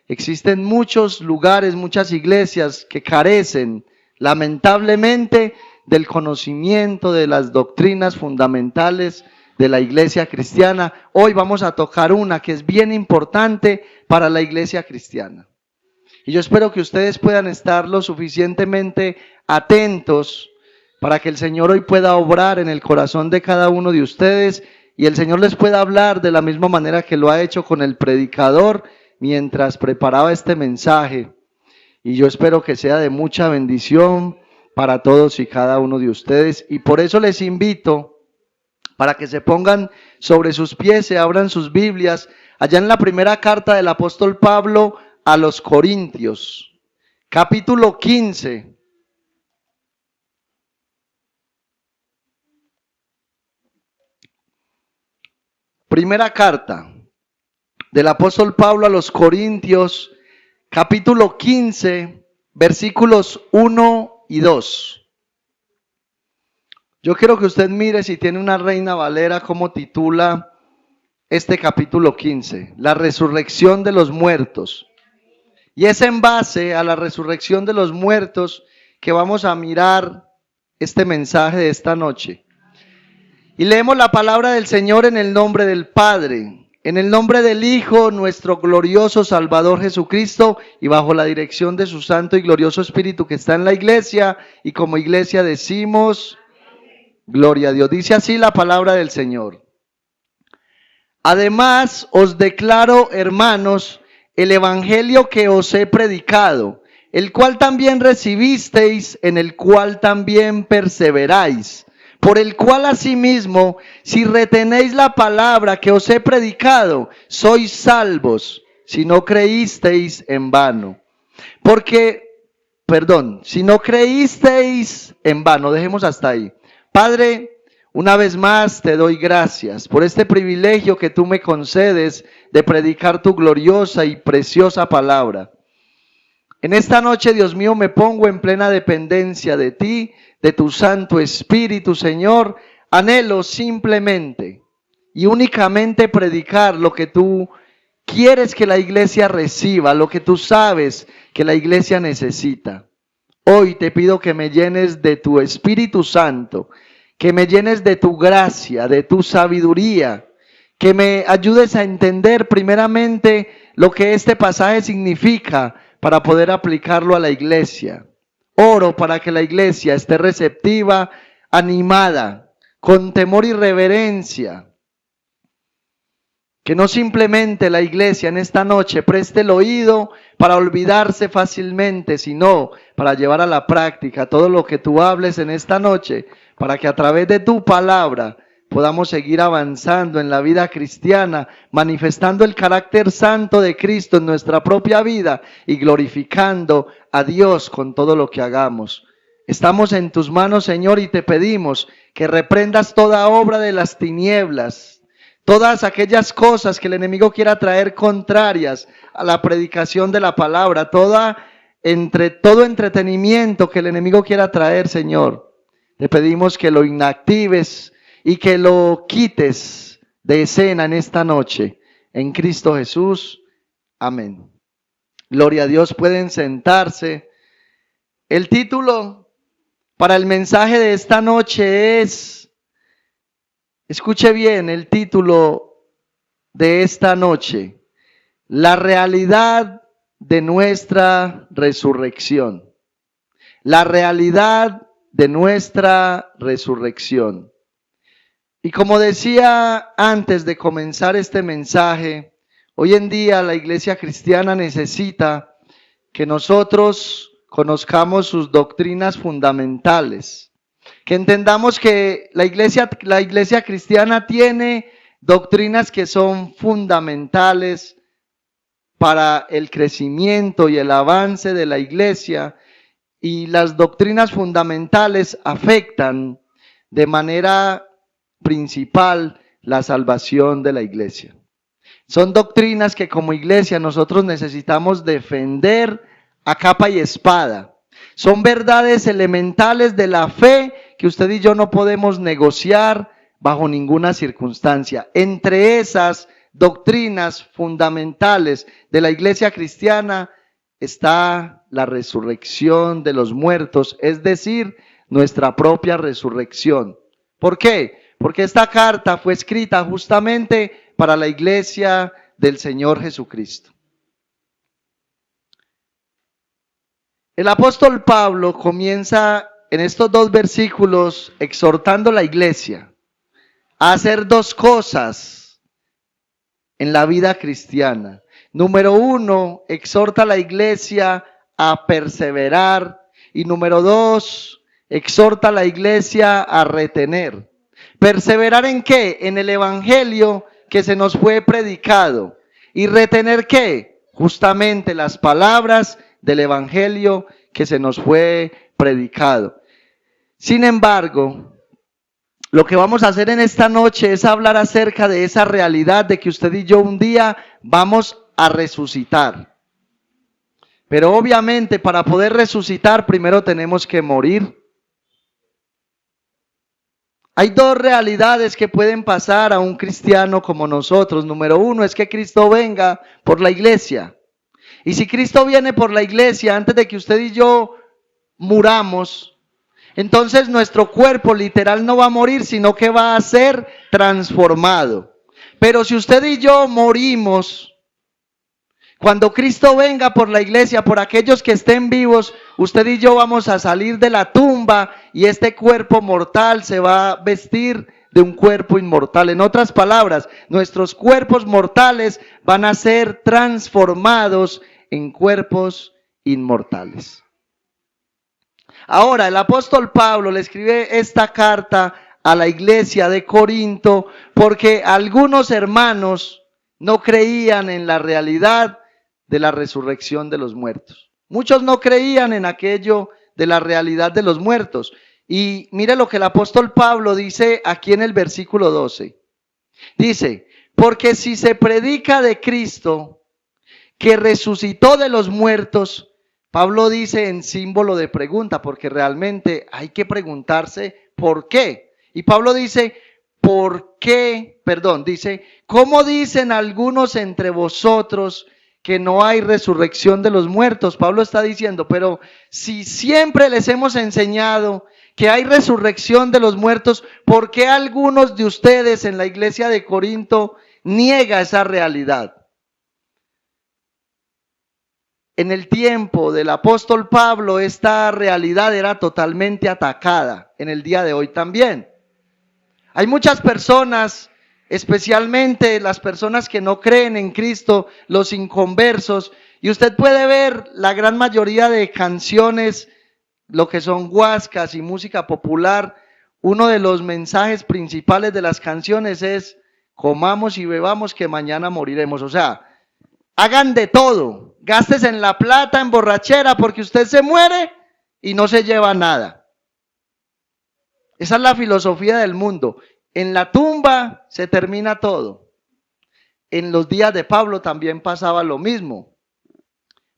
Existen muchos lugares, muchas iglesias que carecen, lamentablemente, del conocimiento de las doctrinas fundamentales de la iglesia cristiana. Hoy vamos a tocar una que es bien importante para la iglesia cristiana. Y yo espero que ustedes puedan estar lo suficientemente atentos para que el Señor hoy pueda obrar en el corazón de cada uno de ustedes y el Señor les pueda hablar de la misma manera que lo ha hecho con el predicador mientras preparaba este mensaje. Y yo espero que sea de mucha bendición para todos y cada uno de ustedes. Y por eso les invito para que se pongan sobre sus pies, se abran sus Biblias, allá en la primera carta del apóstol Pablo a los Corintios, capítulo 15. Primera carta del apóstol Pablo a los Corintios, capítulo 15, versículos 1 y 2. Yo quiero que usted mire, si tiene una Reina Valera, cómo titula este capítulo 15, la resurrección de los muertos. Y es en base a la resurrección de los muertos que vamos a mirar este mensaje de esta noche. Y leemos la palabra del Señor en el nombre del Padre, en el nombre del Hijo, nuestro glorioso Salvador Jesucristo, y bajo la dirección de su Santo y glorioso Espíritu que está en la iglesia, y como iglesia decimos, gloria a Dios. Dice así la palabra del Señor. Además os declaro, hermanos, el evangelio que os he predicado, el cual también recibisteis, en el cual también perseveráis, por el cual asimismo, si retenéis la palabra que os he predicado, sois salvos, si no creísteis en vano. Si no creísteis en vano, dejemos hasta ahí. Padre, una vez más te doy gracias por este privilegio que tú me concedes de predicar tu gloriosa y preciosa palabra. En esta noche, Dios mío, me pongo en plena dependencia de ti, de tu Santo Espíritu, Señor. Anhelo simplemente y únicamente predicar lo que tú quieres que la iglesia reciba, lo que tú sabes que la iglesia necesita. Hoy te pido que me llenes de tu Espíritu Santo, que me llenes de tu gracia, de tu sabiduría, que me ayudes a entender primeramente lo que este pasaje significa para poder aplicarlo a la iglesia. Oro para que la iglesia esté receptiva, animada, con temor y reverencia. Que no simplemente la iglesia en esta noche preste el oído para olvidarse fácilmente, sino para llevar a la práctica todo lo que tú hables en esta noche, para que a través de tu palabra podamos seguir avanzando en la vida cristiana, manifestando el carácter santo de Cristo en nuestra propia vida y glorificando a Dios con todo lo que hagamos. Estamos en tus manos, Señor, y te pedimos que reprendas toda obra de las tinieblas, todas aquellas cosas que el enemigo quiera traer contrarias a la predicación de la palabra, todo entretenimiento que el enemigo quiera traer, Señor. Te pedimos que lo inactives y que lo quites de escena en esta noche. En Cristo Jesús. Amén. Gloria a Dios. Pueden sentarse. El título para el mensaje de esta noche es, escuche bien el título de esta noche, la realidad de nuestra resurrección. La realidad de nuestra resurrección. Y como decía antes de comenzar este mensaje, hoy en día la iglesia cristiana necesita que nosotros conozcamos sus doctrinas fundamentales, que entendamos que la iglesia cristiana tiene doctrinas que son fundamentales para el crecimiento y el avance de la iglesia, y las doctrinas fundamentales afectan de manera principal la salvación de la iglesia. Son doctrinas que como iglesia nosotros necesitamos defender a capa y espada. Son verdades elementales de la fe que usted y yo no podemos negociar bajo ninguna circunstancia. Entre esas, doctrinas fundamentales de la iglesia cristiana está la resurrección de los muertos, es decir, nuestra propia resurrección. ¿Por qué? Porque esta carta fue escrita justamente para la iglesia del Señor Jesucristo. El apóstol Pablo comienza en estos 2 versículos exhortando a la iglesia a hacer 2 cosas en la vida cristiana. Número 1, exhorta a la iglesia a perseverar. Y número 2, exhorta a la iglesia a retener. ¿Perseverar en qué? En el evangelio que se nos fue predicado. ¿Y retener qué? Justamente las palabras del evangelio que se nos fue predicado. Sin embargo, lo que vamos a hacer en esta noche es hablar acerca de esa realidad de que usted y yo un día vamos a resucitar. Pero obviamente para poder resucitar primero tenemos que morir. Hay 2 realidades que pueden pasar a un cristiano como nosotros. Número 1 es que Cristo venga por la iglesia. Y si Cristo viene por la iglesia antes de que usted y yo muramos, entonces nuestro cuerpo literal no va a morir, sino que va a ser transformado. Pero si usted y yo morimos, cuando Cristo venga por la iglesia, por aquellos que estén vivos, usted y yo vamos a salir de la tumba y este cuerpo mortal se va a vestir de un cuerpo inmortal. En otras palabras, nuestros cuerpos mortales van a ser transformados en cuerpos inmortales. Ahora, el apóstol Pablo le escribe esta carta a la iglesia de Corinto porque algunos hermanos no creían en la realidad de la resurrección de los muertos. Muchos no creían en aquello de la realidad de los muertos. Y mire lo que el apóstol Pablo dice aquí en el versículo 12. Dice, porque si se predica de Cristo que resucitó de los muertos, Pablo dice en símbolo de pregunta, porque realmente hay que preguntarse por qué. Y Pablo dice, dice, ¿cómo dicen algunos entre vosotros que no hay resurrección de los muertos? Pablo está diciendo, pero si siempre les hemos enseñado que hay resurrección de los muertos, ¿por qué algunos de ustedes en la iglesia de Corinto niega esa realidad? En el tiempo del apóstol Pablo, esta realidad era totalmente atacada. En el día de hoy también. Hay muchas personas, especialmente las personas que no creen en Cristo, los inconversos, y usted puede ver la gran mayoría de canciones, lo que son guascas y música popular. Uno de los mensajes principales de las canciones es: comamos y bebamos que mañana moriremos. O sea, hagan de todo, gastes en la plata, en borrachera, porque usted se muere y no se lleva nada. Esa es la filosofía del mundo. En la tumba se termina todo. En los días de Pablo también pasaba lo mismo.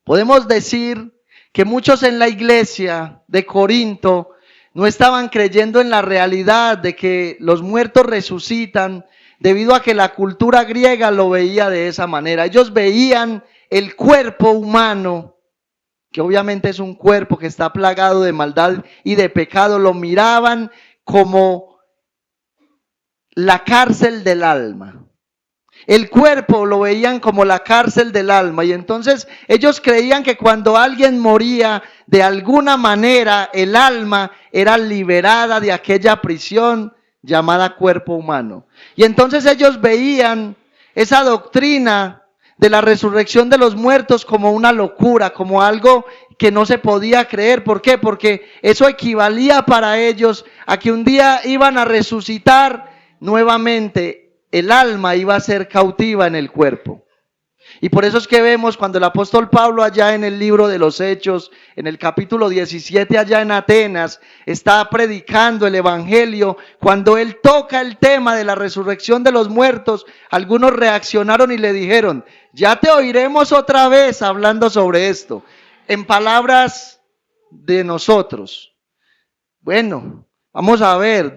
Podemos decir que muchos en la iglesia de Corinto no estaban creyendo en la realidad de que los muertos resucitan, debido a que la cultura griega lo veía de esa manera. Ellos veían el cuerpo humano, que obviamente es un cuerpo que está plagado de maldad y de pecado, lo miraban como la cárcel del alma. El cuerpo lo veían como la cárcel del alma, y entonces ellos creían que cuando alguien moría, de alguna manera el alma era liberada de aquella prisión llamada cuerpo humano. Y entonces ellos veían esa doctrina de la resurrección de los muertos como una locura, como algo que no se podía creer. ¿Por qué? Porque eso equivalía para ellos a que un día iban a resucitar nuevamente, el alma iba a ser cautiva en el cuerpo. Y por eso es que vemos cuando el apóstol Pablo allá en el libro de los Hechos, en el capítulo 17 allá en Atenas, está predicando el evangelio. Cuando él toca el tema de la resurrección de los muertos, algunos reaccionaron y le dijeron: ya te oiremos otra vez hablando sobre esto, en palabras de nosotros. Bueno, vamos a ver,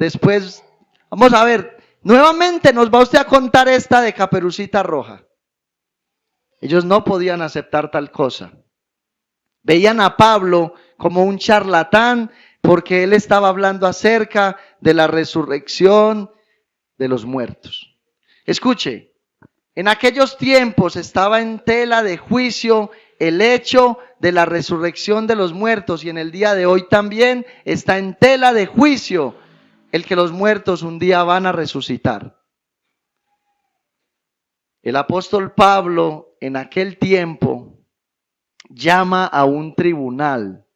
Nuevamente nos va usted a contar esta de Caperucita Roja. Ellos no podían aceptar tal cosa. Veían a Pablo como un charlatán porque él estaba hablando acerca de la resurrección de los muertos. Escuche, en aquellos tiempos estaba en tela de juicio el hecho de la resurrección de los muertos y en el día de hoy también está en tela de juicio el que los muertos un día van a resucitar. El apóstol Pablo en aquel tiempo llama a un tribunal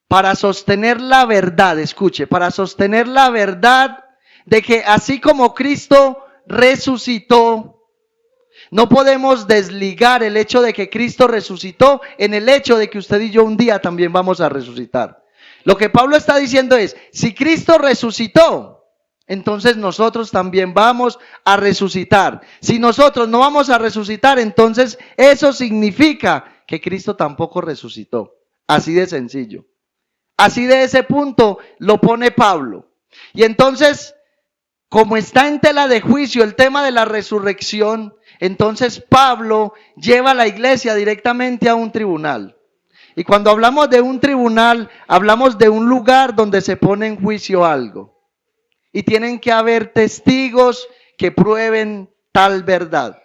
para sostener la verdad, escuche, para sostener la verdad de que así como Cristo resucitó, no podemos desligar el hecho de que Cristo resucitó en el hecho de que usted y yo un día también vamos a resucitar. Lo que Pablo está diciendo es, si Cristo resucitó, entonces nosotros también vamos a resucitar. Si nosotros no vamos a resucitar, entonces eso significa que Cristo tampoco resucitó. Así de sencillo. Así de ese punto lo pone Pablo. Y entonces, como está en tela de juicio el tema de la resurrección, entonces Pablo lleva a la iglesia directamente a un tribunal. Y cuando hablamos de un tribunal, hablamos de un lugar donde se pone en juicio algo. Y tienen que haber testigos que prueben tal verdad.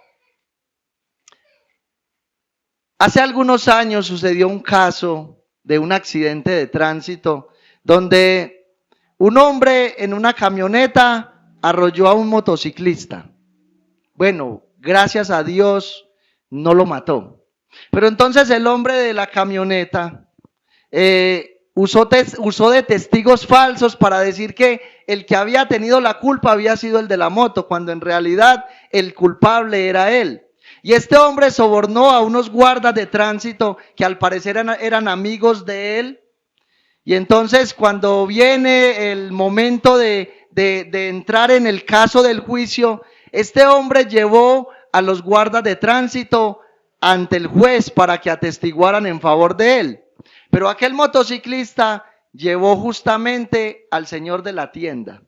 Hace algunos años sucedió un caso de un accidente de tránsito donde un hombre en una camioneta arrolló a un motociclista. Bueno, gracias a Dios no lo mató. Pero entonces el hombre de la camioneta usó de testigos falsos para decir que el que había tenido la culpa había sido el de la moto, cuando en realidad el culpable era él. Y este hombre sobornó a unos guardas de tránsito que al parecer eran amigos de él. Y entonces cuando viene el momento de entrar en el caso del juicio, este hombre llevó a los guardas de tránsito ante el juez para que atestiguaran en favor de él. Pero aquel motociclista llevó justamente al señor de la tienda.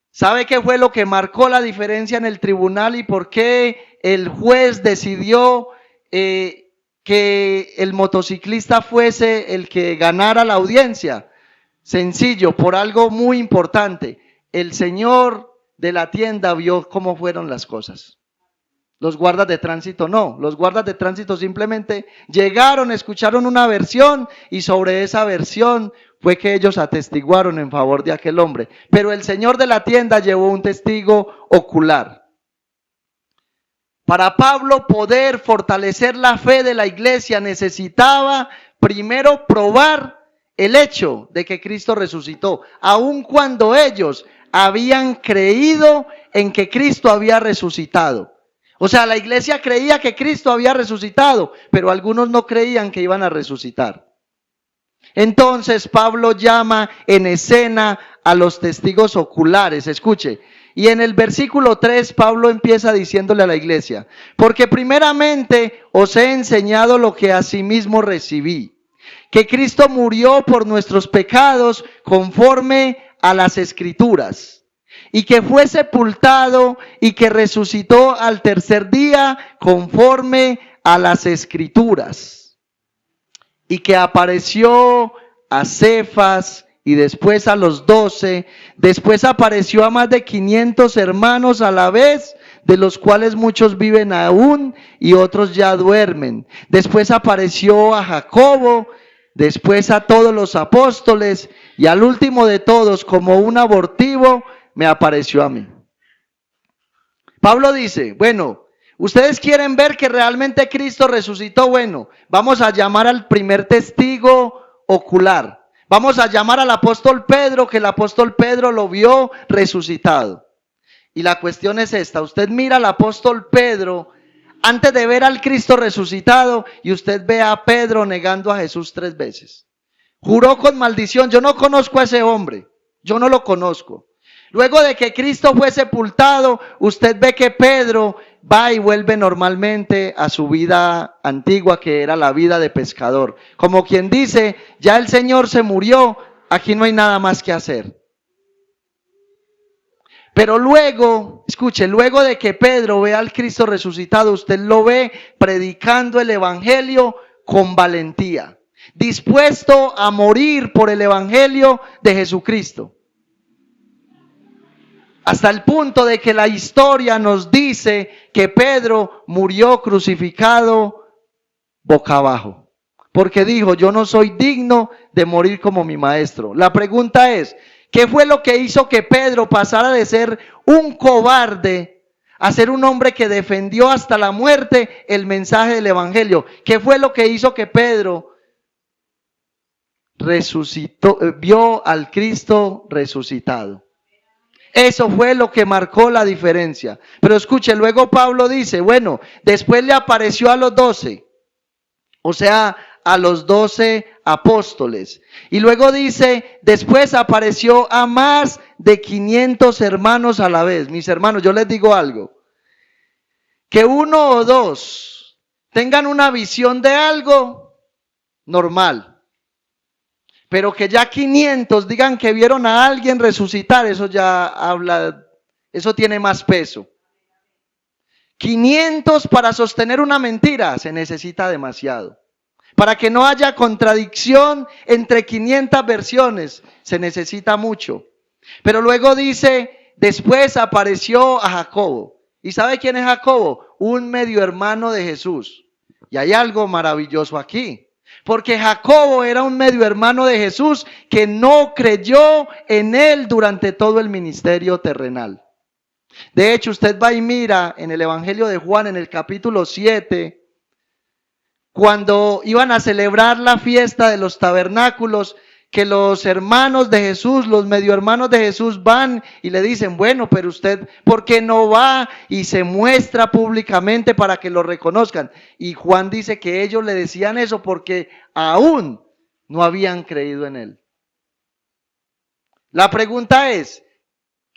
¿Sabe qué fue lo que marcó la diferencia en el tribunal y por qué el juez decidió que el motociclista fuese el que ganara la audiencia? Sencillo, por algo muy importante. El señor de la tienda vio cómo fueron las cosas. Los guardas de tránsito no. Los guardas de tránsito simplemente llegaron, escucharon una versión y sobre esa versión fue que ellos atestiguaron en favor de aquel hombre. Pero el señor de la tienda llevó un testigo ocular. Para Pablo poder fortalecer la fe de la iglesia necesitaba primero probar el hecho de que Cristo resucitó, aun cuando ellos habían creído en que Cristo había resucitado. O sea, la iglesia creía que Cristo había resucitado, pero algunos no creían que iban a resucitar. Entonces Pablo llama en escena a los testigos oculares, escuche. Y en el versículo 3 Pablo empieza diciéndole a la iglesia, porque primeramente os he enseñado lo que asimismo recibí, que Cristo murió por nuestros pecados conforme a las Escrituras, y que fue sepultado y que resucitó al tercer día conforme a las Escrituras, y que apareció a Cefas y después a los 12, después apareció a más de 500 hermanos a la vez, de los cuales muchos viven aún y otros ya duermen. Después apareció a Jacobo, después a todos los apóstoles y al último de todos, como un abortivo, me apareció a mí. Pablo dice, bueno, ustedes quieren ver que realmente Cristo resucitó, bueno, vamos a llamar al primer testigo ocular. Vamos a llamar al apóstol Pedro, que el apóstol Pedro lo vio resucitado. Y la cuestión es esta, usted mira al apóstol Pedro antes de ver al Cristo resucitado y usted ve a Pedro negando a Jesús 3 veces. Juró con maldición, yo no conozco a ese hombre, yo no lo conozco. Luego de que Cristo fue sepultado, usted ve que Pedro va y vuelve normalmente a su vida antigua, que era la vida de pescador. Como quien dice, ya el Señor se murió, aquí no hay nada más que hacer. Pero luego, escuche, luego de que Pedro ve al Cristo resucitado, usted lo ve predicando el evangelio con valentía, dispuesto a morir por el evangelio de Jesucristo. Hasta el punto de que la historia nos dice que Pedro murió crucificado boca abajo, porque dijo: yo no soy digno de morir como mi maestro. La pregunta es, ¿qué fue lo que hizo que Pedro pasara de ser un cobarde a ser un hombre que defendió hasta la muerte el mensaje del evangelio? ¿Qué fue lo que hizo que Pedro resucitó, vio al Cristo resucitado? Eso fue lo que marcó la diferencia. Pero escuche, luego Pablo dice, bueno, después le apareció a los 12, o sea, a los 12 apóstoles. Y luego dice, después apareció a más de 500 hermanos a la vez. Mis hermanos, yo les digo algo, que uno o dos tengan una visión de algo, normal. Pero que ya 500 digan que vieron a alguien resucitar, eso ya habla, eso tiene más peso. 500 para sostener una mentira, se necesita demasiado. Para que no haya contradicción entre 500 versiones, se necesita mucho. Pero luego dice, después apareció a Jacobo. ¿Y sabe quién es Jacobo? Un medio hermano de Jesús. Y hay algo maravilloso aquí. Porque Jacobo era un medio hermano de Jesús que no creyó en él durante todo el ministerio terrenal. De hecho, usted va y mira en el Evangelio de Juan, en el capítulo 7, cuando iban a celebrar la fiesta de los tabernáculos, que los hermanos de Jesús, los medio hermanos de Jesús van y le dicen, bueno, pero usted, ¿por qué no va y se muestra públicamente para que lo reconozcan? Y Juan dice que ellos le decían eso porque aún no habían creído en él. La pregunta es,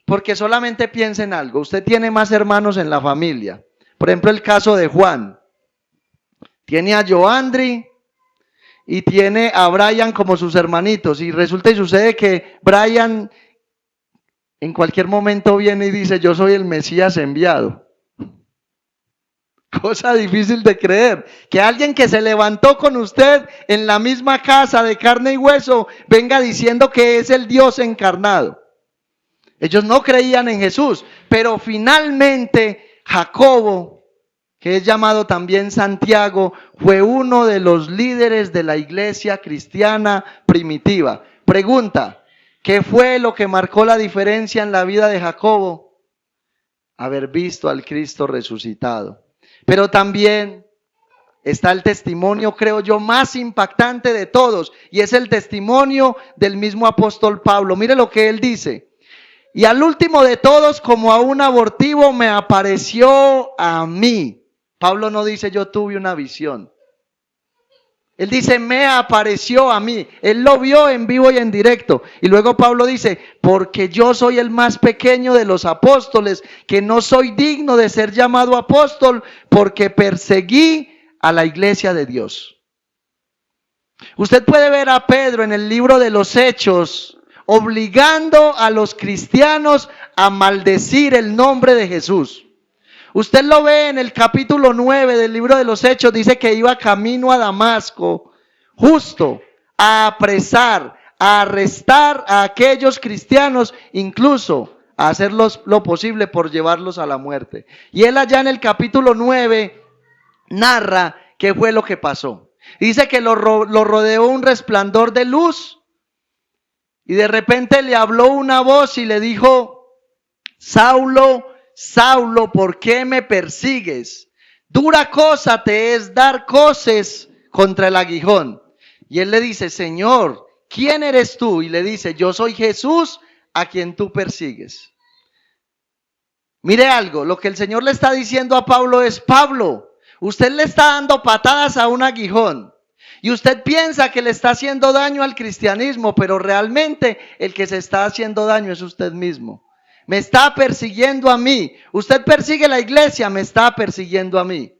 porque solamente piensa en algo, usted tiene más hermanos en la familia. Por ejemplo, el caso de Juan. Tiene a Joandri y tiene a Brian como sus hermanitos. Y resulta y sucede que Brian en cualquier momento viene y dice, yo soy el Mesías enviado. Cosa difícil de creer, que alguien que se levantó con usted en la misma casa de carne y hueso venga diciendo que es el Dios encarnado. Ellos no creían en Jesús, pero finalmente Jacobo, que es llamado también Santiago, fue uno de los líderes de la iglesia cristiana primitiva. Pregunta, ¿qué fue lo que marcó la diferencia en la vida de Jacobo? Haber visto al Cristo resucitado. Pero también está el testimonio, creo yo, más impactante de todos, y es el testimonio del mismo apóstol Pablo. Mire lo que él dice. Y al último de todos, como a un abortivo, me apareció a mí. Pablo no dice yo tuve una visión. Él dice me apareció a mí. Él lo vio en vivo y en directo. Y luego Pablo dice, porque yo soy el más pequeño de los apóstoles, que no soy digno de ser llamado apóstol, porque perseguí a la iglesia de Dios. Usted puede ver a Pedro en el libro de los Hechos, obligando a los cristianos a maldecir el nombre de Jesús. Usted lo ve en el capítulo 9 del libro de los Hechos, dice que iba camino a Damasco, justo a apresar, a arrestar a aquellos cristianos, incluso a hacer lo posible por llevarlos a la muerte. Y él allá en el capítulo 9 narra qué fue lo que pasó. Dice que lo rodeó un resplandor de luz y de repente le habló una voz y le dijo, Saulo, Saulo, ¿por qué me persigues? Dura cosa te es dar coces contra el aguijón. Y él le dice, Señor, ¿quién eres tú? Y le dice, yo soy Jesús a quien tú persigues. Mire algo, lo que el Señor le está diciendo a Pablo es, Pablo, usted le está dando patadas a un aguijón. Y usted piensa que le está haciendo daño al cristianismo, pero realmente el que se está haciendo daño es usted mismo. Me está persiguiendo a mí. Usted persigue la iglesia, me está persiguiendo a mí.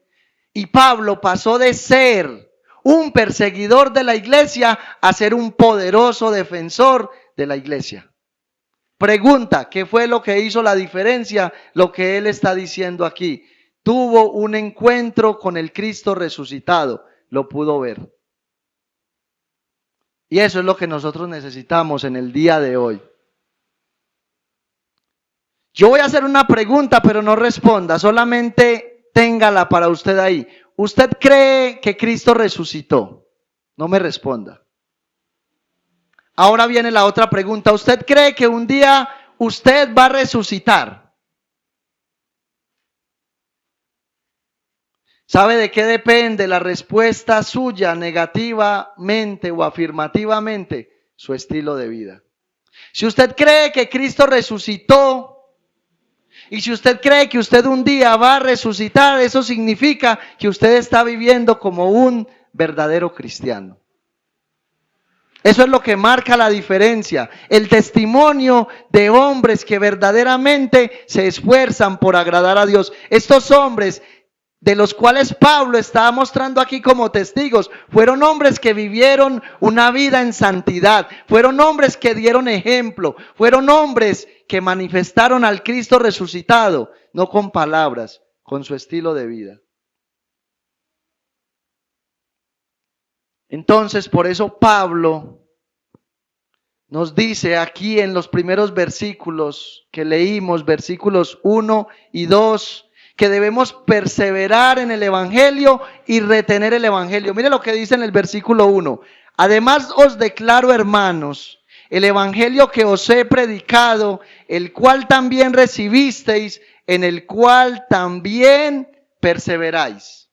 Y Pablo pasó de ser un perseguidor de la iglesia a ser un poderoso defensor de la iglesia. Pregunta, ¿qué fue lo que hizo la diferencia? Lo que él está diciendo aquí. Tuvo un encuentro con el Cristo resucitado, lo pudo ver. Y eso es lo que nosotros necesitamos en el día de hoy. Yo voy a hacer una pregunta, pero no responda, solamente téngala para usted ahí. ¿Usted cree que Cristo resucitó? No me responda. Ahora viene la otra pregunta. ¿Usted cree que un día usted va a resucitar? ¿Sabe de qué depende la respuesta suya negativamente o afirmativamente? Su estilo de vida. Si usted cree que Cristo resucitó, y si usted cree que usted un día va a resucitar, eso significa que usted está viviendo como un verdadero cristiano. Eso es lo que marca la diferencia. El testimonio de hombres que verdaderamente se esfuerzan por agradar a Dios. Estos hombres de los cuales Pablo está mostrando aquí como testigos, fueron hombres que vivieron una vida en santidad, fueron hombres que dieron ejemplo, fueron hombres que manifestaron al Cristo resucitado, no con palabras, con su estilo de vida. Entonces, por eso Pablo nos dice aquí en los primeros versículos que leímos, versículos 1 y 2, que debemos perseverar en el Evangelio y retener el Evangelio. Mire lo que dice en el versículo 1. Además os declaro, hermanos, el Evangelio que os he predicado, el cual también recibisteis, en el cual también perseveráis.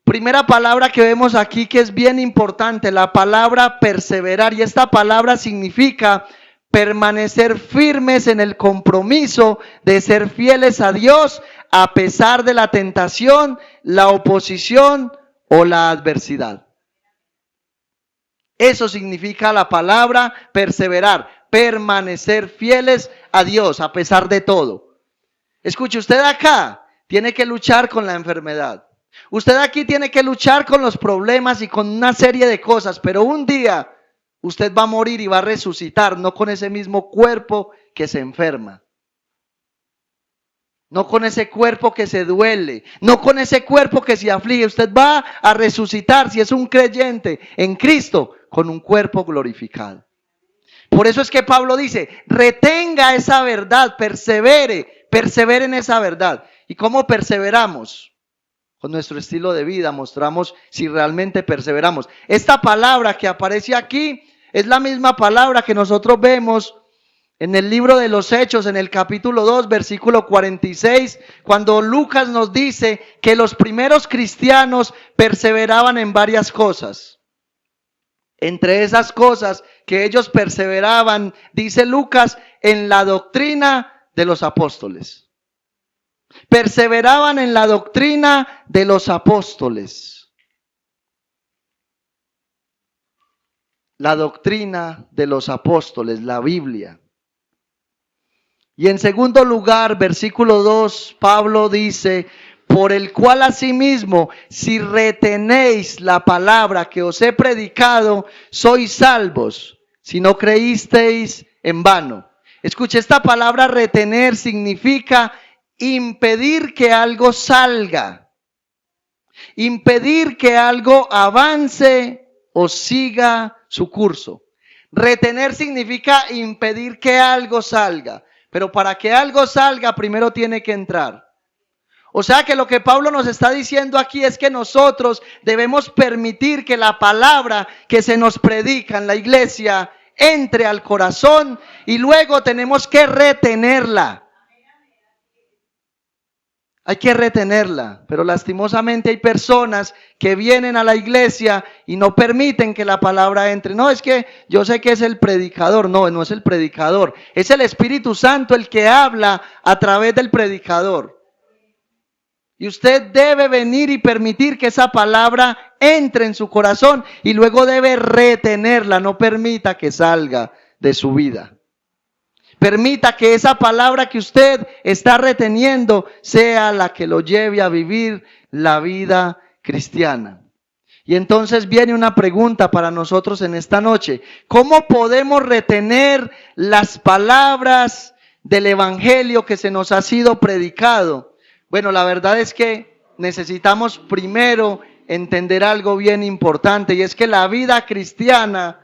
Primera palabra que vemos aquí que es bien importante, la palabra perseverar. Y esta palabra significa permanecer firmes en el compromiso de ser fieles a Dios a pesar de la tentación, la oposición o la adversidad. Eso significa la palabra perseverar, permanecer fieles a Dios a pesar de todo. Escuche, usted acá tiene que luchar con la enfermedad. Usted aquí tiene que luchar con los problemas y con una serie de cosas, pero un día usted va a morir y va a resucitar, no con ese mismo cuerpo que se enferma, no con ese cuerpo que se duele, no con ese cuerpo que se aflige. Usted va a resucitar, si es un creyente en Cristo, con un cuerpo glorificado. Por eso es que Pablo dice, retenga esa verdad, persevere en esa verdad. ¿Y cómo perseveramos? Con nuestro estilo de vida mostramos si realmente perseveramos. Esta palabra que aparece aquí es la misma palabra que nosotros vemos en el libro de los Hechos, en el capítulo 2, versículo 46, cuando Lucas nos dice que los primeros cristianos perseveraban en varias cosas. Entre esas cosas que ellos perseveraban, dice Lucas, en la doctrina de los apóstoles. Perseveraban en la doctrina de los apóstoles. La doctrina de los apóstoles, la Biblia. Y en segundo lugar, versículo 2, Pablo dice, por el cual asimismo, si retenéis la palabra que os he predicado, sois salvos, si no creísteis en vano. Escuche, esta palabra retener significa impedir que algo salga, impedir que algo avance o siga su curso. Retener significa impedir que algo salga, pero para que algo salga primero tiene que entrar. O sea que lo que Pablo nos está diciendo aquí es que nosotros debemos permitir que la palabra que se nos predica en la iglesia entre al corazón y luego tenemos que retenerla. Hay que retenerla, pero lastimosamente hay personas que vienen a la iglesia y no permiten que la palabra entre. No, es que yo sé que es el predicador. No, no es el predicador. Es el Espíritu Santo el que habla a través del predicador. Y usted debe venir y permitir que esa palabra entre en su corazón y luego debe retenerla. No permita que salga de su vida. Permita que esa palabra que usted está reteniendo sea la que lo lleve a vivir la vida cristiana. Y entonces viene una pregunta para nosotros en esta noche. ¿Cómo podemos retener las palabras del evangelio que se nos ha sido predicado? Bueno, la verdad es que necesitamos primero entender algo bien importante, y es que la vida cristiana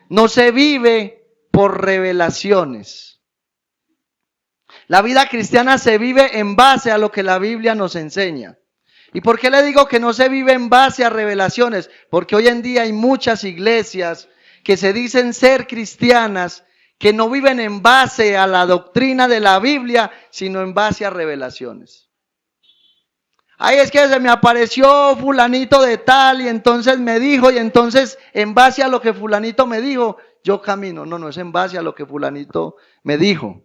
no se vive por revelaciones. La vida cristiana se vive en base a lo que la Biblia nos enseña. ¿Y por qué le digo que no se vive en base a revelaciones? Porque hoy en día hay muchas iglesias que se dicen ser cristianas, que no viven en base a la doctrina de la Biblia, sino en base a revelaciones. Ay, es que se me apareció fulanito de tal y entonces me dijo, y entonces en base a lo que fulanito me dijo, yo camino. No, no es en base a lo que fulanito me dijo.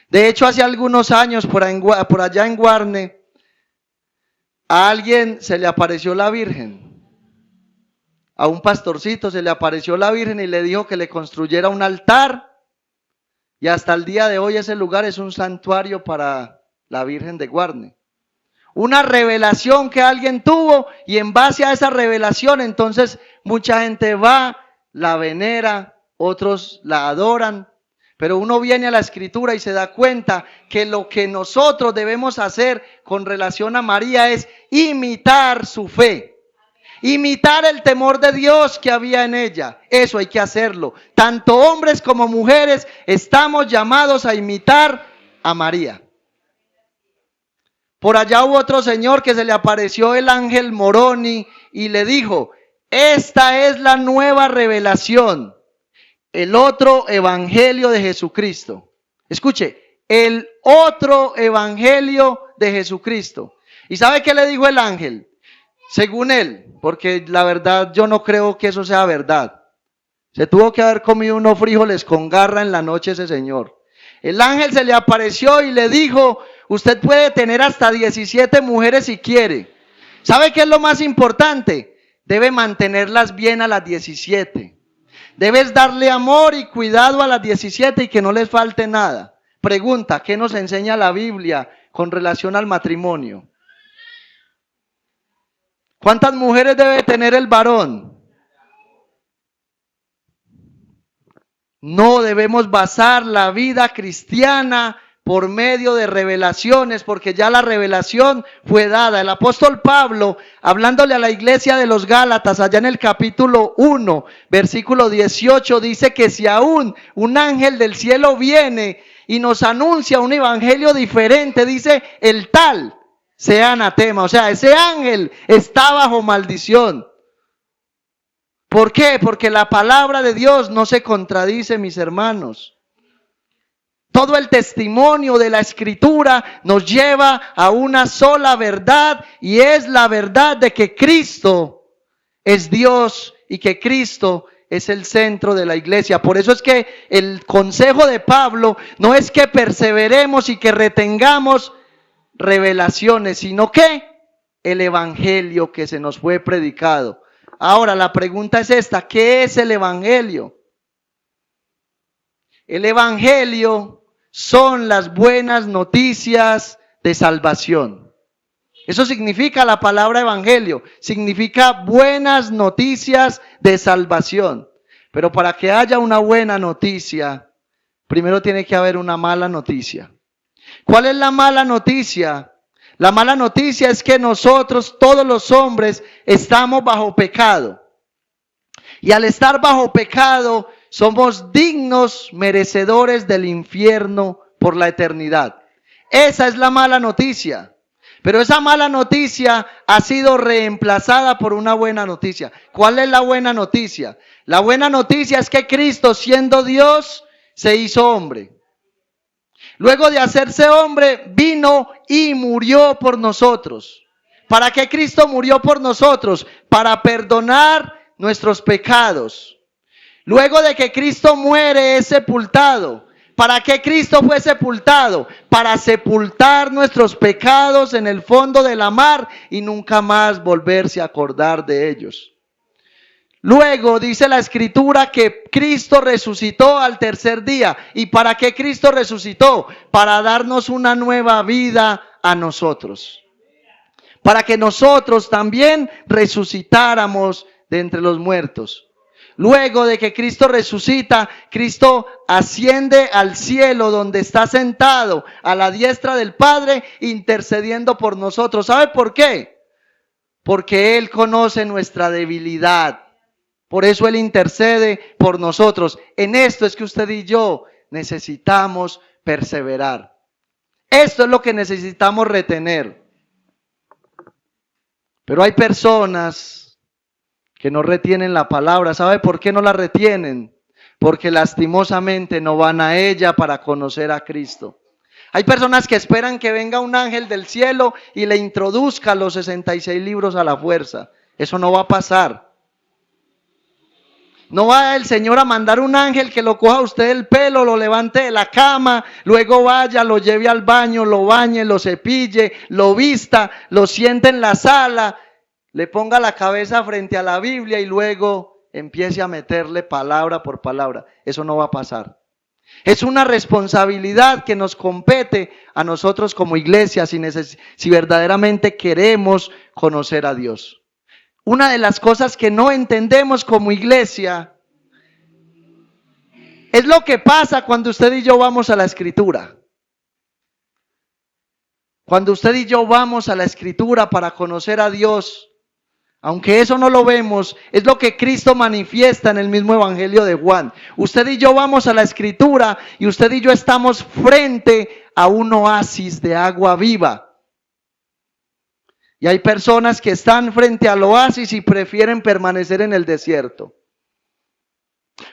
De hecho, hace algunos años por allá en Guarne, a alguien se le apareció la Virgen. A un pastorcito se le apareció la Virgen y le dijo que le construyera un altar. Y hasta el día de hoy ese lugar es un santuario para la Virgen de Guarne. Una revelación que alguien tuvo, y en base a esa revelación entonces mucha gente va, la venera, otros la adoran. Pero uno viene a la Escritura y se da cuenta que lo que nosotros debemos hacer con relación a María es imitar su fe, imitar el temor de Dios que había en ella. Eso hay que hacerlo. Tanto hombres como mujeres estamos llamados a imitar a María. Por allá hubo otro señor que se le apareció el ángel Moroni y le dijo: esta es la nueva revelación, el otro evangelio de Jesucristo. Escuche, el otro evangelio de Jesucristo. ¿Y sabe qué le dijo el ángel? Según él, porque la verdad yo no creo que eso sea verdad. Se tuvo que haber comido unos frijoles con garra en la noche ese señor. El ángel se le apareció y le dijo: usted puede tener hasta 17 mujeres si quiere. ¿Sabe qué es lo más importante? Debe mantenerlas bien a las 17. Debes darle amor y cuidado a las 17 y que no les falte nada. Pregunta, ¿qué nos enseña la Biblia con relación al matrimonio? ¿Cuántas mujeres debe tener el varón? No debemos basar la vida cristiana por medio de revelaciones, porque ya la revelación fue dada. El apóstol Pablo, hablándole a la iglesia de los Gálatas, allá en el capítulo 1, versículo 18, dice que si aún un ángel del cielo viene y nos anuncia un evangelio diferente, dice, el tal sea anatema. O sea, ese ángel está bajo maldición. ¿Por qué? Porque la palabra de Dios no se contradice, mis hermanos. Todo el testimonio de la Escritura nos lleva a una sola verdad, y es la verdad de que Cristo es Dios y que Cristo es el centro de la iglesia. Por eso es que el consejo de Pablo no es que perseveremos y que retengamos revelaciones, sino que el evangelio que se nos fue predicado. Ahora la pregunta es esta: ¿qué es el evangelio? El evangelio son las buenas noticias de salvación. Eso significa la palabra evangelio, significa buenas noticias de salvación. Pero para que haya una buena noticia, primero tiene que haber una mala noticia. ¿Cuál es la mala noticia? La mala noticia es que nosotros, todos los hombres, estamos bajo pecado. Y al estar bajo pecado, somos dignos merecedores del infierno por la eternidad. Esa es la mala noticia. Pero esa mala noticia ha sido reemplazada por una buena noticia. ¿Cuál es la buena noticia? La buena noticia es que Cristo, siendo Dios, se hizo hombre. Luego de hacerse hombre, vino y murió por nosotros. ¿Para qué Cristo murió por nosotros? Para perdonar nuestros pecados. Luego de que Cristo muere, es sepultado. ¿Para qué Cristo fue sepultado? Para sepultar nuestros pecados en el fondo de la mar y nunca más volverse a acordar de ellos. Luego dice la Escritura que Cristo resucitó al tercer día. ¿Y para qué Cristo resucitó? Para darnos una nueva vida a nosotros. para que nosotros también resucitáramos de entre los muertos. Luego de que Cristo resucita, Cristo asciende al cielo donde está sentado a la diestra del Padre intercediendo por nosotros. ¿Sabe por qué? Porque Él conoce nuestra debilidad. Por eso Él intercede por nosotros. En esto es que usted y yo necesitamos perseverar. Esto es lo que necesitamos retener. Pero hay personas que no retienen la palabra. ¿Sabe por qué no la retienen? Porque lastimosamente no van a ella para conocer a Cristo. Hay personas que esperan que venga un ángel del cielo y le introduzca los 66 libros a la fuerza. Eso no va a pasar. No va el Señor a mandar un ángel que lo coja a usted el pelo, lo levante de la cama, luego vaya, lo lleve al baño, lo bañe, lo cepille, lo vista, lo siente en la sala, le ponga la cabeza frente a la Biblia y luego empiece a meterle palabra por palabra. Eso no va a pasar. Es una responsabilidad que nos compete a nosotros como iglesia si verdaderamente queremos conocer a Dios. Una de las cosas que no entendemos como iglesia es lo que pasa cuando usted y yo vamos a la Escritura. Cuando usted y yo vamos a la Escritura para conocer a Dios, aunque eso no lo vemos, es lo que Cristo manifiesta en el mismo Evangelio de Juan. Usted y yo vamos a la Escritura y usted y yo estamos frente a un oasis de agua viva. Y hay personas que están frente al oasis y prefieren permanecer en el desierto.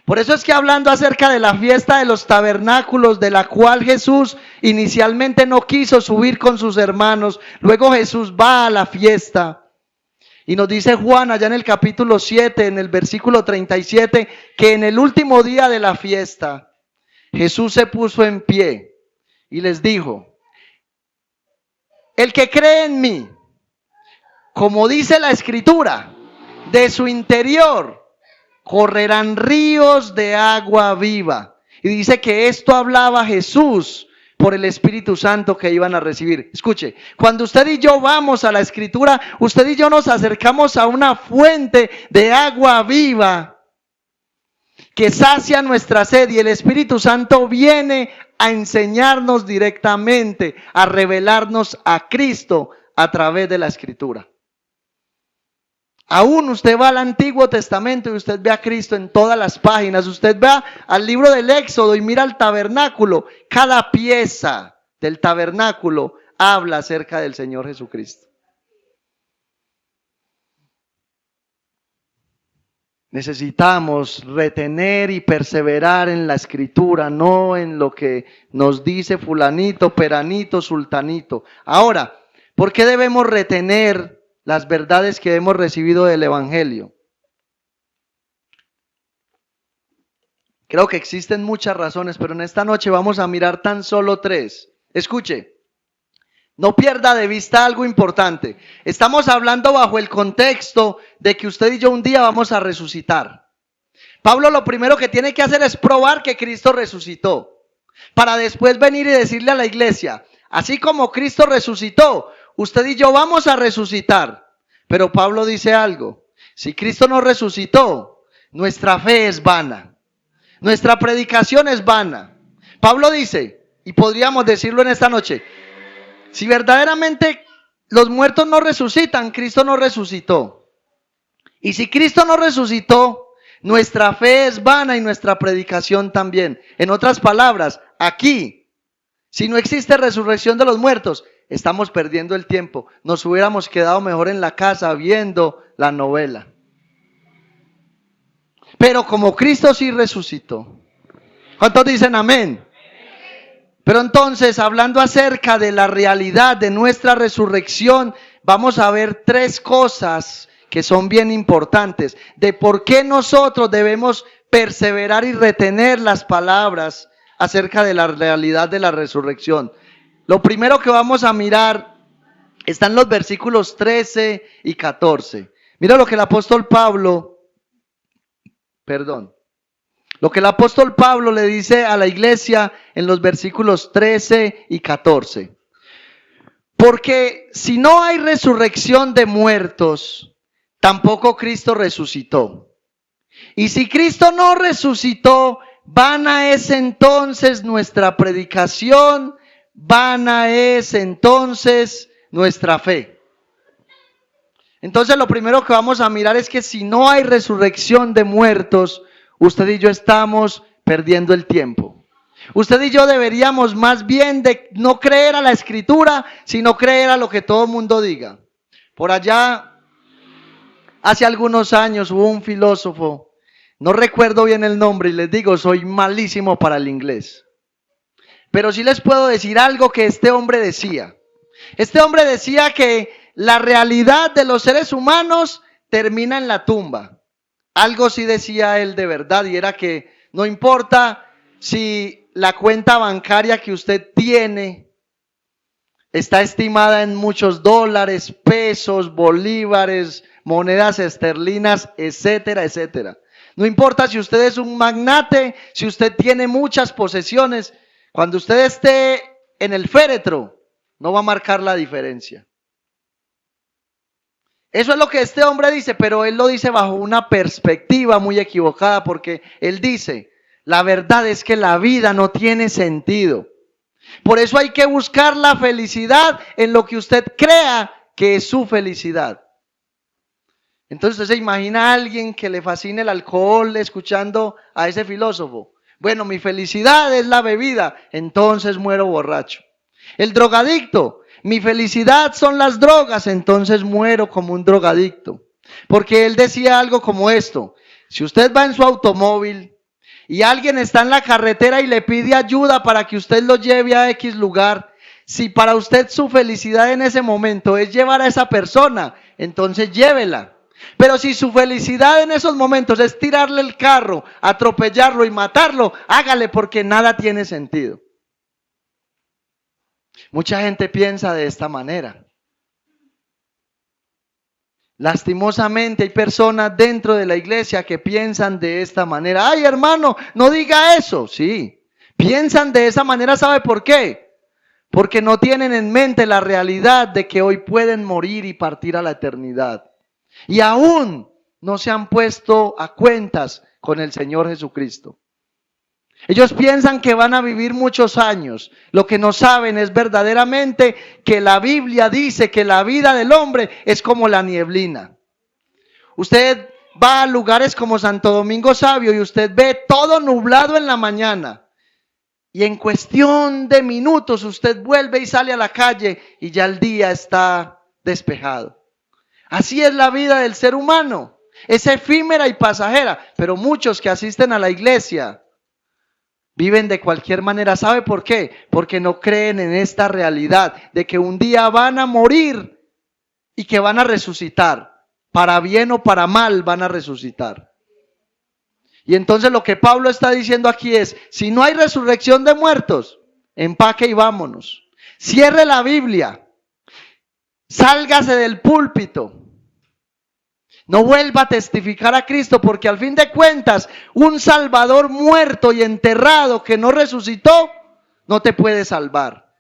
Por eso es que hablando acerca de la fiesta de los tabernáculos, de la cual Jesús inicialmente no quiso subir con sus hermanos, luego Jesús va a la fiesta. Y nos dice Juan allá en el capítulo 7, en el versículo 37, que en el último día de la fiesta, Jesús se puso en pie y les dijo: el que cree en mí, como dice la Escritura, de su interior correrán ríos de agua viva. Y dice que esto hablaba Jesús por el Espíritu Santo que iban a recibir. Escuche, cuando usted y yo vamos a la Escritura, usted y yo nos acercamos a una fuente de agua viva que sacia nuestra sed, y el Espíritu Santo viene a enseñarnos directamente, a revelarnos a Cristo a través de la Escritura. Aún usted va al Antiguo Testamento y usted ve a Cristo en todas las páginas. Usted va al libro del Éxodo y mira el tabernáculo. Cada pieza del tabernáculo habla acerca del Señor Jesucristo. Necesitamos retener y perseverar en la Escritura, no en lo que nos dice fulanito, peranito, sultanito. Ahora, ¿por qué debemos retener las verdades que hemos recibido del Evangelio? Creo que existen muchas razones, pero en esta noche vamos a mirar tan solo 3. Escuche, no pierda de vista algo importante. Estamos hablando bajo el contexto de que usted y yo un día vamos a resucitar. Pablo lo primero que tiene que hacer es probar que Cristo resucitó, para después venir y decirle a la iglesia: así como Cristo resucitó, usted y yo vamos a resucitar. Pero Pablo dice algo: si Cristo no resucitó, nuestra fe es vana, nuestra predicación es vana. Pablo dice, y podríamos decirlo en esta noche: si verdaderamente los muertos no resucitan, Cristo no resucitó. Y si Cristo no resucitó, nuestra fe es vana y nuestra predicación también. En otras palabras, aquí, si no existe resurrección de los muertos, estamos perdiendo el tiempo. Nos hubiéramos quedado mejor en la casa viendo la novela. Pero como Cristo sí resucitó. ¿Cuántos dicen amén? Pero entonces, hablando acerca de la realidad de nuestra resurrección, vamos a ver 3 cosas que son bien importantes de por qué nosotros debemos perseverar y retener las palabras acerca de la realidad de la resurrección. Lo primero que vamos a mirar está en los versículos 13 y 14. Mira lo que el apóstol Pablo, lo que el apóstol Pablo le dice a la iglesia en los versículos 13 y 14. Porque si no hay resurrección de muertos, tampoco Cristo resucitó. Y si Cristo no resucitó, vana es entonces nuestra predicación, vana es entonces nuestra fe. Entonces lo primero que vamos a mirar es que si no hay resurrección de muertos, usted y yo estamos perdiendo el tiempo. Usted y yo deberíamos más bien de no creer a la Escritura, sino creer a lo que todo el mundo diga. Por allá, hace algunos años hubo un filósofo, no recuerdo bien el nombre y les digo, soy malísimo para el inglés. Pero sí les puedo decir algo que este hombre decía. Este hombre decía que la realidad de los seres humanos termina en la tumba. Algo sí decía él de verdad, y era que no importa si la cuenta bancaria que usted tiene está estimada en muchos dólares, pesos, bolívares, monedas esterlinas, etcétera, etcétera. No importa si usted es un magnate, si usted tiene muchas posesiones, cuando usted esté en el féretro, no va a marcar la diferencia. Eso es lo que este hombre dice, pero él lo dice bajo una perspectiva muy equivocada, porque él dice, la verdad es que la vida no tiene sentido. Por eso hay que buscar la felicidad en lo que usted crea que es su felicidad. Entonces usted se imagina a alguien que le fascine el alcohol escuchando a ese filósofo. Bueno, mi felicidad es la bebida, entonces muero borracho. El drogadicto, mi felicidad son las drogas, entonces muero como un drogadicto. Porque él decía algo como esto: si usted va en su automóvil y alguien está en la carretera y le pide ayuda para que usted lo lleve a X lugar, si para usted su felicidad en ese momento es llevar a esa persona, entonces llévela. Pero si su felicidad en esos momentos es tirarle el carro, atropellarlo y matarlo, hágale, porque nada tiene sentido. Mucha gente piensa de esta manera. Lastimosamente hay personas dentro de la iglesia que piensan de esta manera. Ay, hermano, no diga eso. Sí, piensan de esa manera. ¿Sabe por qué? Porque no tienen en mente la realidad de que hoy pueden morir y partir a la eternidad. Y aún no se han puesto a cuentas con el Señor Jesucristo. Ellos piensan que van a vivir muchos años. Lo que no saben es verdaderamente que la Biblia dice que la vida del hombre es como la nieblina. Usted va a lugares como Santo Domingo Sabio y usted ve todo nublado en la mañana. Y en cuestión de minutos usted vuelve y sale a la calle y ya el día está despejado. Así es la vida del ser humano. Es efímera y pasajera. Pero muchos que asisten a la iglesia viven de cualquier manera. ¿Sabe por qué? Porque no creen en esta realidad de que un día van a morir y que van a resucitar. Para bien o para mal van a resucitar. Y entonces lo que Pablo está diciendo aquí es, si no hay resurrección de muertos, empaque y vámonos. Cierre la Biblia. Sálgase del púlpito. No vuelva a testificar a Cristo, porque al fin de cuentas, un Salvador muerto y enterrado que no resucitó, no te puede salvar.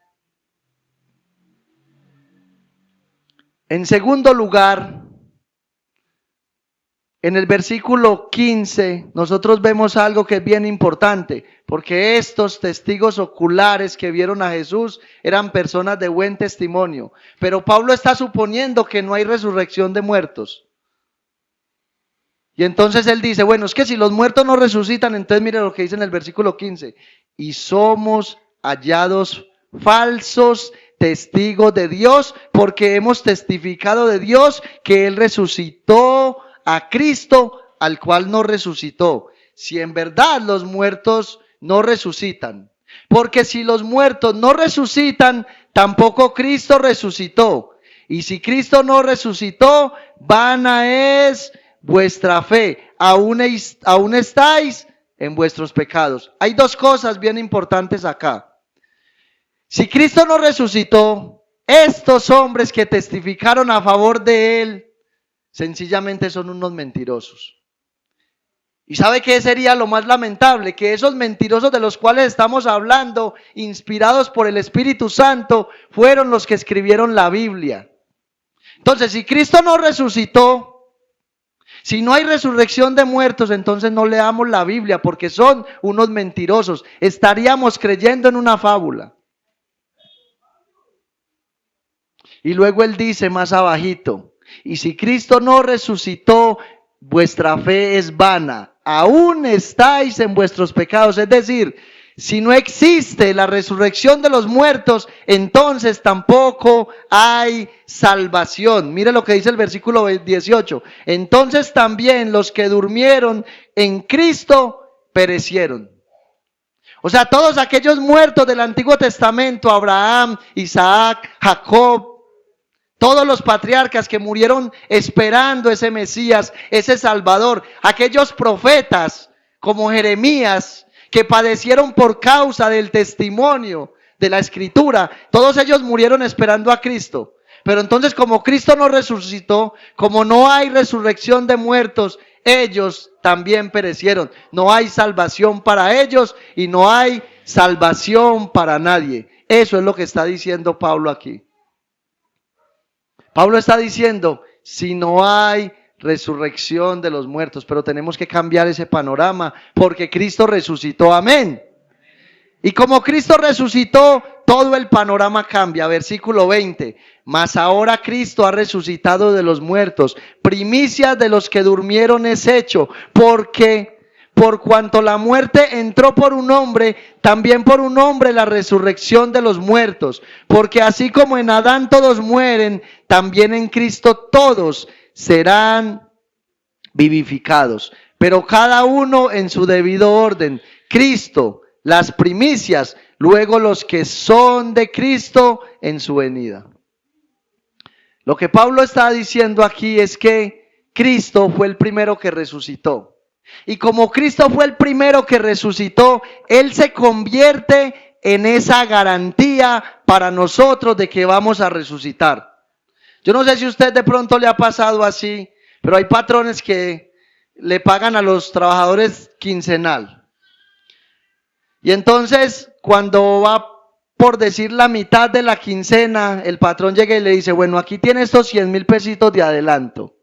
En segundo lugar, en el versículo 15, nosotros vemos algo que es bien importante, porque estos testigos oculares que vieron a Jesús eran personas de buen testimonio. Pero Pablo está suponiendo que no hay resurrección de muertos. Y entonces él dice, bueno, es que si los muertos no resucitan, entonces mire lo que dice en el versículo 15. Y somos hallados falsos testigos de Dios, porque hemos testificado de Dios que Él resucitó a Cristo, al cual no resucitó. Si en verdad los muertos no resucitan. Porque si los muertos no resucitan, tampoco Cristo resucitó. Y si Cristo no resucitó, vana es vuestra fe, aún estáis en vuestros pecados. Hay dos cosas bien importantes acá. Si Cristo no resucitó, estos hombres que testificaron a favor de Él, sencillamente son unos mentirosos. ¿Y sabe qué sería lo más lamentable? Que esos mentirosos de los cuales estamos hablando, inspirados por el Espíritu Santo, fueron los que escribieron la Biblia. Entonces, si Cristo no resucitó, si no hay resurrección de muertos, entonces no leamos la Biblia porque son unos mentirosos. Estaríamos creyendo en una fábula. Y luego él dice más abajito, y si Cristo no resucitó, vuestra fe es vana, aún estáis en vuestros pecados. Es decir, si no existe la resurrección de los muertos, entonces tampoco hay salvación. Mire lo que dice el versículo 18. Entonces también los que durmieron en Cristo perecieron. O sea, todos aquellos muertos del Antiguo Testamento, Abraham, Isaac, Jacob, todos los patriarcas que murieron esperando ese Mesías, ese Salvador, aquellos profetas como Jeremías que padecieron por causa del testimonio de la Escritura, todos ellos murieron esperando a Cristo. Pero entonces, como Cristo no resucitó, como no hay resurrección de muertos, ellos también perecieron. No hay salvación para ellos y no hay salvación para nadie. Eso es lo que está diciendo Pablo aquí. Pablo está diciendo, si no hay resurrección de los muertos, pero tenemos que cambiar ese panorama porque Cristo resucitó, amén. Y como Cristo resucitó, todo el panorama cambia. Versículo 20, mas ahora Cristo ha resucitado de los muertos, primicias de los que durmieron es hecho, porque por cuanto la muerte entró por un hombre, también por un hombre la resurrección de los muertos. Porque así como en Adán todos mueren, también en Cristo todos serán vivificados. Pero cada uno en su debido orden. Cristo, las primicias, luego los que son de Cristo en su venida. Lo que Pablo está diciendo aquí es que Cristo fue el primero que resucitó. Y como Cristo fue el primero que resucitó, Él se convierte en esa garantía para nosotros de que vamos a resucitar. Yo no sé si a usted de pronto le ha pasado así, pero hay patrones que le pagan a los trabajadores quincenal. Y entonces, cuando va por decir la mitad de la quincena, el patrón llega y le dice, bueno, aquí tiene estos 100,000 pesitos de adelanto.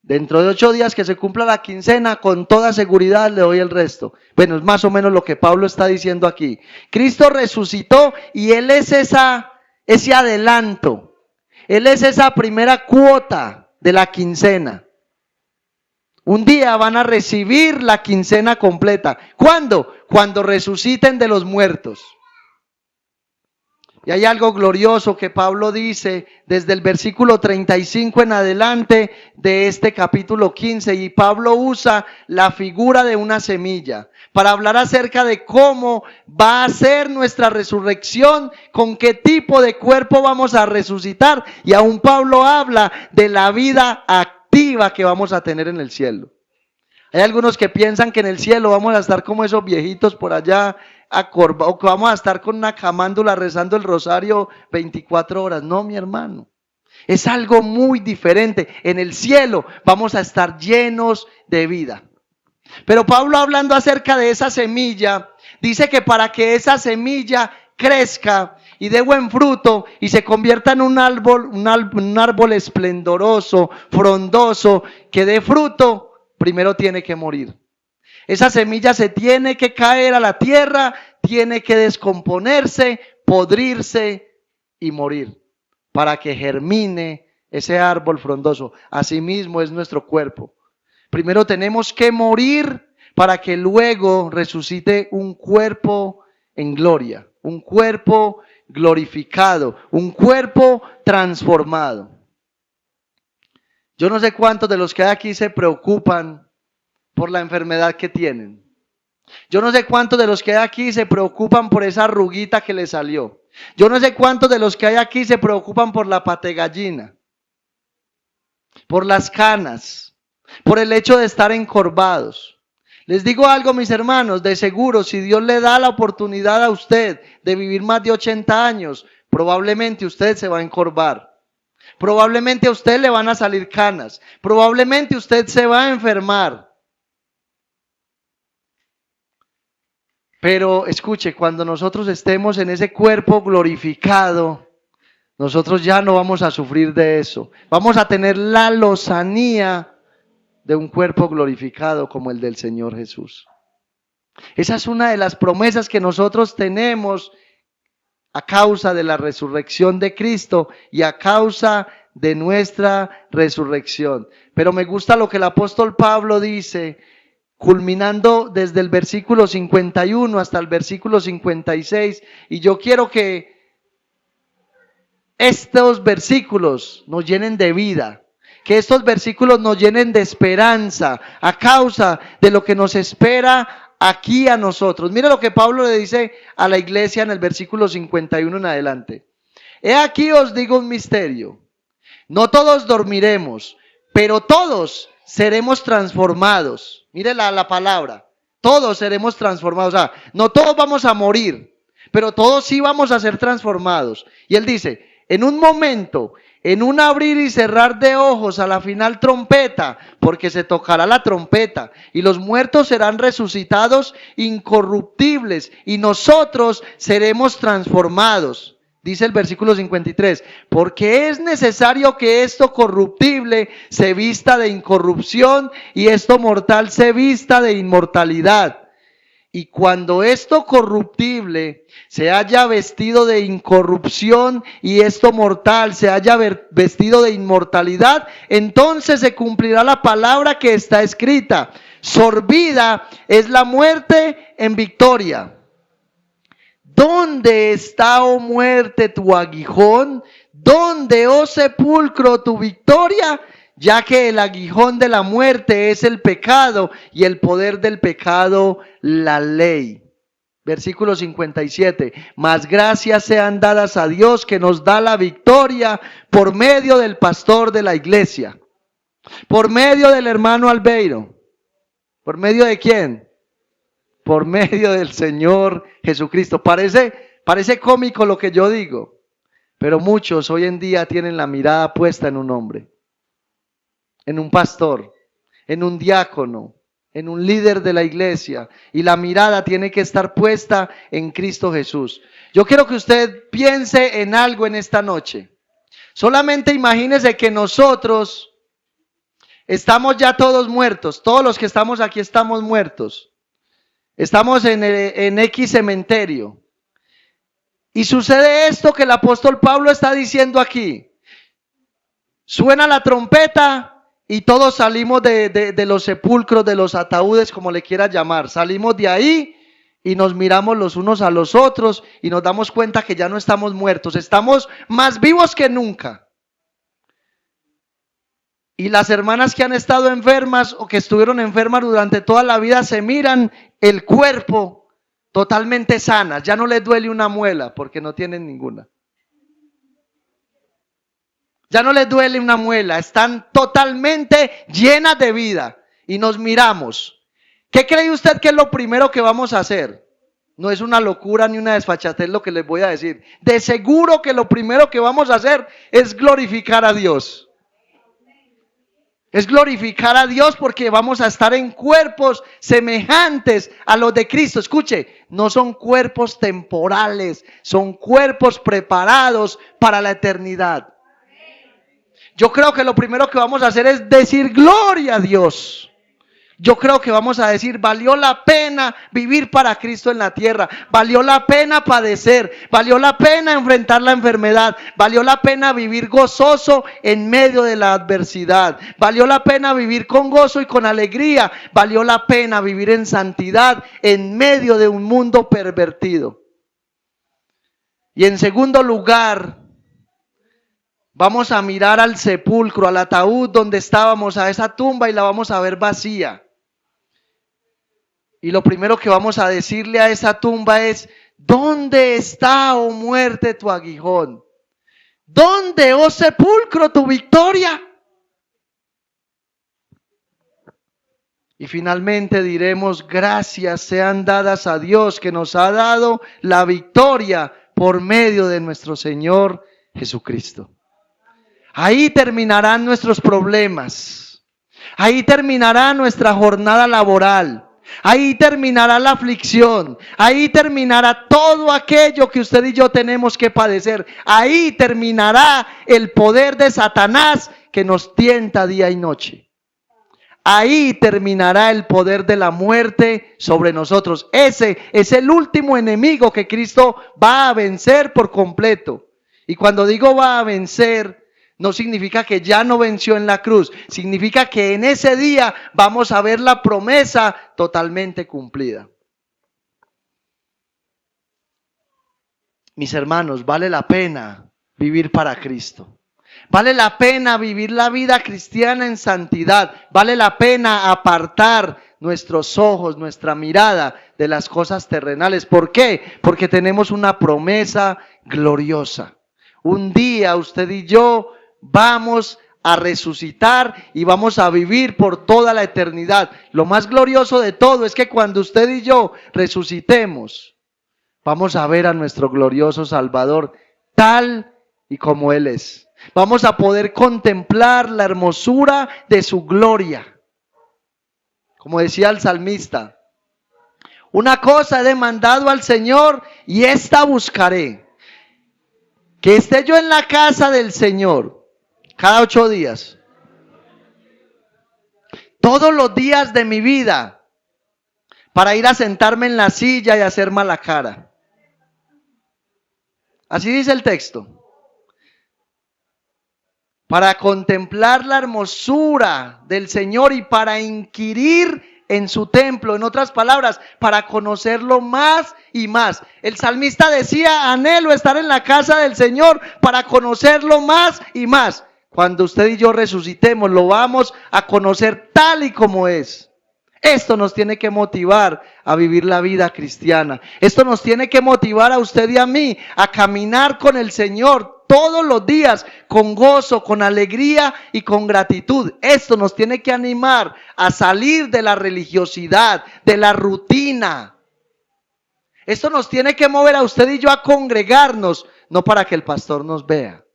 Dentro de 8 días que se cumpla la quincena, con toda seguridad le doy el resto. Bueno, es más o menos lo que Pablo está diciendo aquí. Cristo resucitó y Él es ese adelanto. Él es esa primera cuota de la quincena. Un día van a recibir la quincena completa. ¿Cuándo? Cuando resuciten de los muertos. Y hay algo glorioso que Pablo dice desde el versículo 35 en adelante de este capítulo 15. Y Pablo usa la figura de una semilla para hablar acerca de cómo va a ser nuestra resurrección, con qué tipo de cuerpo vamos a resucitar. Y aún Pablo habla de la vida activa que vamos a tener en el cielo. Hay algunos que piensan que en el cielo vamos a estar como esos viejitos por allá, o que vamos a estar con una camándula rezando el rosario 24 horas. No, mi hermano. Es algo muy diferente. En el cielo vamos a estar llenos de vida. Pero Pablo, hablando acerca de esa semilla, dice que para que esa semilla crezca y dé buen fruto y se convierta en un árbol esplendoroso, frondoso, que dé fruto, primero tiene que morir. Esa semilla se tiene que caer a la tierra, tiene que descomponerse, podrirse y morir para que germine ese árbol frondoso. Asimismo es nuestro cuerpo. Primero tenemos que morir para que luego resucite un cuerpo en gloria, un cuerpo glorificado, un cuerpo transformado. Yo no sé cuántos de los que hay aquí se preocupan por la enfermedad que tienen. Yo no sé cuántos de los que hay aquí se preocupan por esa arruguita que le salió. Yo no sé cuántos de los que hay aquí se preocupan por la pategallina, por las canas, por el hecho de estar encorvados. Les digo algo, mis hermanos, de seguro, si Dios le da la oportunidad a usted de vivir más de 80 años, probablemente usted se va a encorvar. Probablemente a usted le van a salir canas. Probablemente usted se va a enfermar. Pero escuche, cuando nosotros estemos en ese cuerpo glorificado, nosotros ya no vamos a sufrir de eso. Vamos a tener la lozanía de un cuerpo glorificado como el del Señor Jesús. Esa es una de las promesas que nosotros tenemos a causa de la resurrección de Cristo y a causa de nuestra resurrección. Pero me gusta lo que el apóstol Pablo dice, culminando desde el versículo 51 hasta el versículo 56, y yo quiero que estos versículos nos llenen de vida, que estos versículos nos llenen de esperanza a causa de lo que nos espera aquí a nosotros. Mire lo que Pablo le dice a la iglesia en el versículo 51 en adelante. He aquí os digo un misterio. No todos dormiremos, pero todos seremos transformados. Mire la palabra. Todos seremos transformados. O sea, no todos vamos a morir, pero todos sí vamos a ser transformados. Y él dice, en un momento, en un abrir y cerrar de ojos a la final trompeta, porque se tocará la trompeta, y los muertos serán resucitados incorruptibles, y nosotros seremos transformados. Dice el versículo 53, porque es necesario que esto corruptible se vista de incorrupción y esto mortal se vista de inmortalidad. Y cuando esto corruptible se haya vestido de incorrupción y esto mortal se haya vestido de inmortalidad, entonces se cumplirá la palabra que está escrita. Sorbida es la muerte en victoria. ¿Dónde está, oh muerte, tu aguijón? ¿Dónde, oh sepulcro, tu victoria? Ya que el aguijón de la muerte es el pecado y el poder del pecado la ley. Versículo 57. Mas gracias sean dadas a Dios que nos da la victoria por medio del pastor de la iglesia. Por medio del hermano Albeiro. ¿Por medio de quién? Por medio del Señor Jesucristo. Parece cómico lo que yo digo, pero muchos hoy en día tienen la mirada puesta en un hombre, en un pastor, en un diácono, en un líder de la iglesia, y la mirada tiene que estar puesta en Cristo Jesús. Yo quiero que usted piense en algo en esta noche. Solamente imagínese que nosotros estamos ya todos muertos, todos los que estamos aquí estamos muertos. Estamos en X cementerio. Y sucede esto que el apóstol Pablo está diciendo aquí. Suena la trompeta y todos salimos de los sepulcros, de los ataúdes, como le quiera llamar. Salimos de ahí y nos miramos los unos a los otros y nos damos cuenta que ya no estamos muertos. Estamos más vivos que nunca. Y las hermanas que han estado enfermas o que estuvieron enfermas durante toda la vida se miran el cuerpo totalmente sanas. Ya no les duele una muela porque no tienen ninguna. Ya no les duele una muela. Están totalmente llenas de vida. Y nos miramos. ¿Qué cree usted que es lo primero que vamos a hacer? No es una locura ni una desfachatez lo que les voy a decir. De seguro que lo primero que vamos a hacer es glorificar a Dios. Es glorificar a Dios porque vamos a estar en cuerpos semejantes a los de Cristo. Escuche, no son cuerpos temporales, son cuerpos preparados para la eternidad. Yo creo que lo primero que vamos a hacer es decir gloria a Dios. Yo creo que vamos a decir, valió la pena vivir para Cristo en la tierra, valió la pena padecer, valió la pena enfrentar la enfermedad, valió la pena vivir gozoso en medio de la adversidad, valió la pena vivir con gozo y con alegría, valió la pena vivir en santidad en medio de un mundo pervertido. Y en segundo lugar, vamos a mirar al sepulcro, al ataúd donde estábamos, a esa tumba, y la vamos a ver vacía. Y lo primero que vamos a decirle a esa tumba es, ¿dónde está, oh muerte, tu aguijón? ¿Dónde, oh sepulcro, tu victoria? Y finalmente diremos, gracias sean dadas a Dios que nos ha dado la victoria por medio de nuestro Señor Jesucristo. Ahí terminarán nuestros problemas. Ahí terminará nuestra jornada laboral. Ahí terminará la aflicción, ahí terminará todo aquello que usted y yo tenemos que padecer. Ahí terminará el poder de Satanás que nos tienta día y noche. Ahí terminará el poder de la muerte sobre nosotros. Ese es el último enemigo que Cristo va a vencer por completo. Y cuando digo va a vencer, no significa que ya no venció en la cruz. Significa que en ese día vamos a ver la promesa totalmente cumplida. Mis hermanos, vale la pena vivir para Cristo. Vale la pena vivir la vida cristiana en santidad. Vale la pena apartar nuestros ojos, nuestra mirada de las cosas terrenales. ¿Por qué? Porque tenemos una promesa gloriosa. Un día usted y yo vamos a resucitar y vamos a vivir por toda la eternidad. Lo más glorioso de todo es que cuando usted y yo resucitemos, vamos a ver a nuestro glorioso Salvador tal y como Él es. Vamos a poder contemplar la hermosura de su gloria. Como decía el salmista, una cosa he demandado al Señor y esta buscaré, que esté yo en la casa del Señor cada 8 días, todos los días de mi vida, para ir a sentarme en la silla y hacer mala cara. Así dice el texto. Para contemplar la hermosura del Señor y para inquirir en su templo. En otras palabras, para conocerlo más y más. El salmista decía, anhelo estar en la casa del Señor para conocerlo más y más. Cuando usted y yo resucitemos, lo vamos a conocer tal y como es. Esto nos tiene que motivar a vivir la vida cristiana. Esto nos tiene que motivar a usted y a mí a caminar con el Señor todos los días con gozo, con alegría y con gratitud. Esto nos tiene que animar a salir de la religiosidad, de la rutina. Esto nos tiene que mover a usted y yo a congregarnos, no para que el pastor nos vea,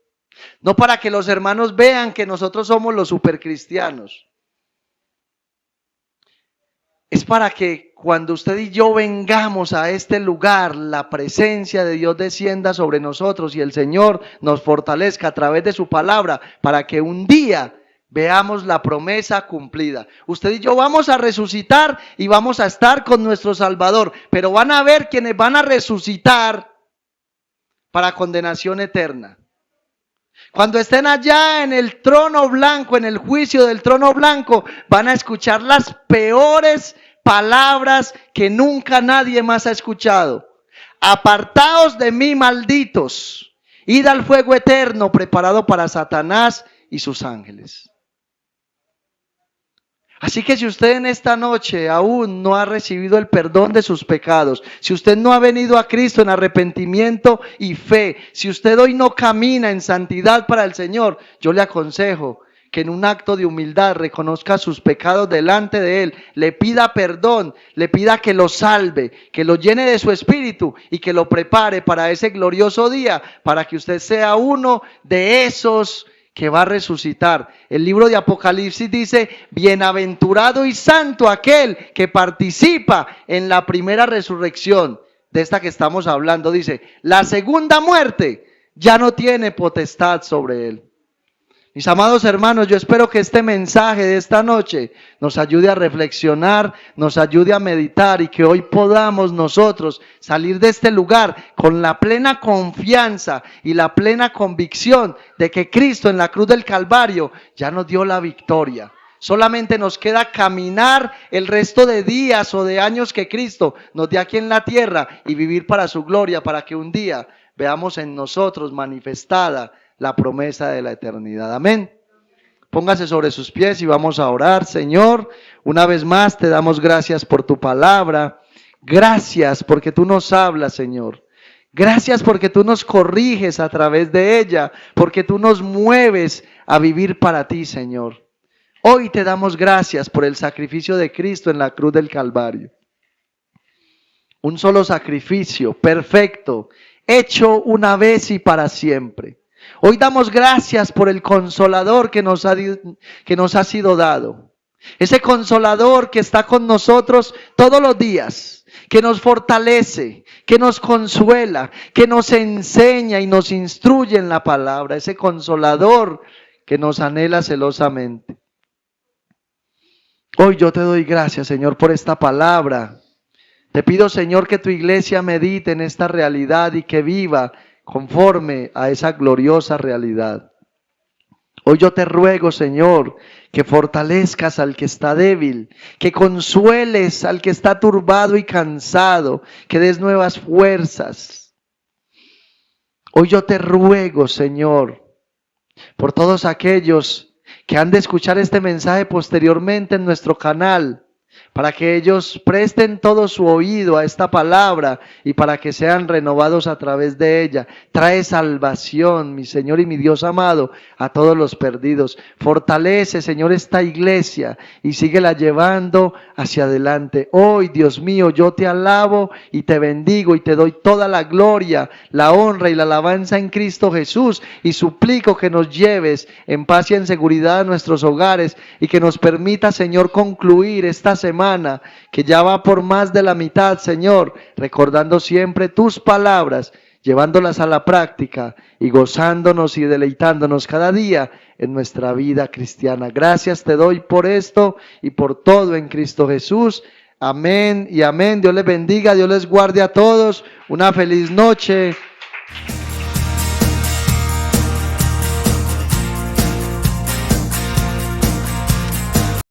no para que los hermanos vean que nosotros somos los supercristianos. Es para que cuando usted y yo vengamos a este lugar, la presencia de Dios descienda sobre nosotros y el Señor nos fortalezca a través de su palabra para que un día veamos la promesa cumplida. Usted y yo vamos a resucitar y vamos a estar con nuestro Salvador, pero van a ver quienes van a resucitar para condenación eterna. Cuando estén allá en el trono blanco, en el juicio del trono blanco, van a escuchar las peores palabras que nunca nadie más ha escuchado. Apartaos de mí, malditos, id al fuego eterno preparado para Satanás y sus ángeles. Así que si usted en esta noche aún no ha recibido el perdón de sus pecados, si usted no ha venido a Cristo en arrepentimiento y fe, si usted hoy no camina en santidad para el Señor, yo le aconsejo que en un acto de humildad reconozca sus pecados delante de Él, le pida perdón, le pida que lo salve, que lo llene de su espíritu y que lo prepare para ese glorioso día, para que usted sea uno de esos que va a resucitar. El libro de Apocalipsis dice, bienaventurado y santo aquel que participa en la primera resurrección, de esta que estamos hablando. Dice, la segunda muerte ya no tiene potestad sobre él. Mis amados hermanos, yo espero que este mensaje de esta noche nos ayude a reflexionar, nos ayude a meditar y que hoy podamos nosotros salir de este lugar con la plena confianza y la plena convicción de que Cristo en la cruz del Calvario ya nos dio la victoria. Solamente nos queda caminar el resto de días o de años que Cristo nos dé aquí en la tierra y vivir para su gloria, para que un día veamos en nosotros manifestada la promesa de la eternidad. Amén. Póngase sobre sus pies y vamos a orar. Señor, una vez más te damos gracias por tu palabra. Gracias porque tú nos hablas, Señor. Gracias porque tú nos corriges a través de ella, porque tú nos mueves a vivir para ti, Señor. Hoy te damos gracias por el sacrificio de Cristo en la cruz del Calvario. Un solo sacrificio perfecto, hecho una vez y para siempre. Hoy damos gracias por el Consolador que nos ha sido dado. Ese consolador que está con nosotros todos los días, que nos fortalece, que nos consuela, que nos enseña y nos instruye en la palabra. Ese consolador que nos anhela celosamente. Hoy yo te doy gracias, Señor, por esta palabra. Te pido, Señor, que tu iglesia medite en esta realidad y que viva conforme a esa gloriosa realidad. Hoy yo te ruego, Señor, que fortalezcas al que está débil, que consueles al que está turbado y cansado, que des nuevas fuerzas. Hoy yo te ruego, Señor, por todos aquellos que han de escuchar este mensaje posteriormente en nuestro canal, para que ellos presten todo su oído a esta palabra y para que sean renovados a través de ella. Trae salvación, mi Señor y mi Dios amado, a todos los perdidos. Fortalece, Señor, esta iglesia y síguela llevando hacia adelante. Hoy, Dios mío, yo te alabo y te bendigo y te doy toda la gloria, la honra y la alabanza en Cristo Jesús, y suplico que nos lleves en paz y en seguridad a nuestros hogares y que nos permita, Señor, concluir esta semana que ya va por más de la mitad, Señor, recordando siempre tus palabras, llevándolas a la práctica y gozándonos y deleitándonos cada día en nuestra vida cristiana. Gracias te doy por esto y por todo en Cristo Jesús. Amén y amén. Dios les bendiga, Dios les guarde a todos. Una feliz noche.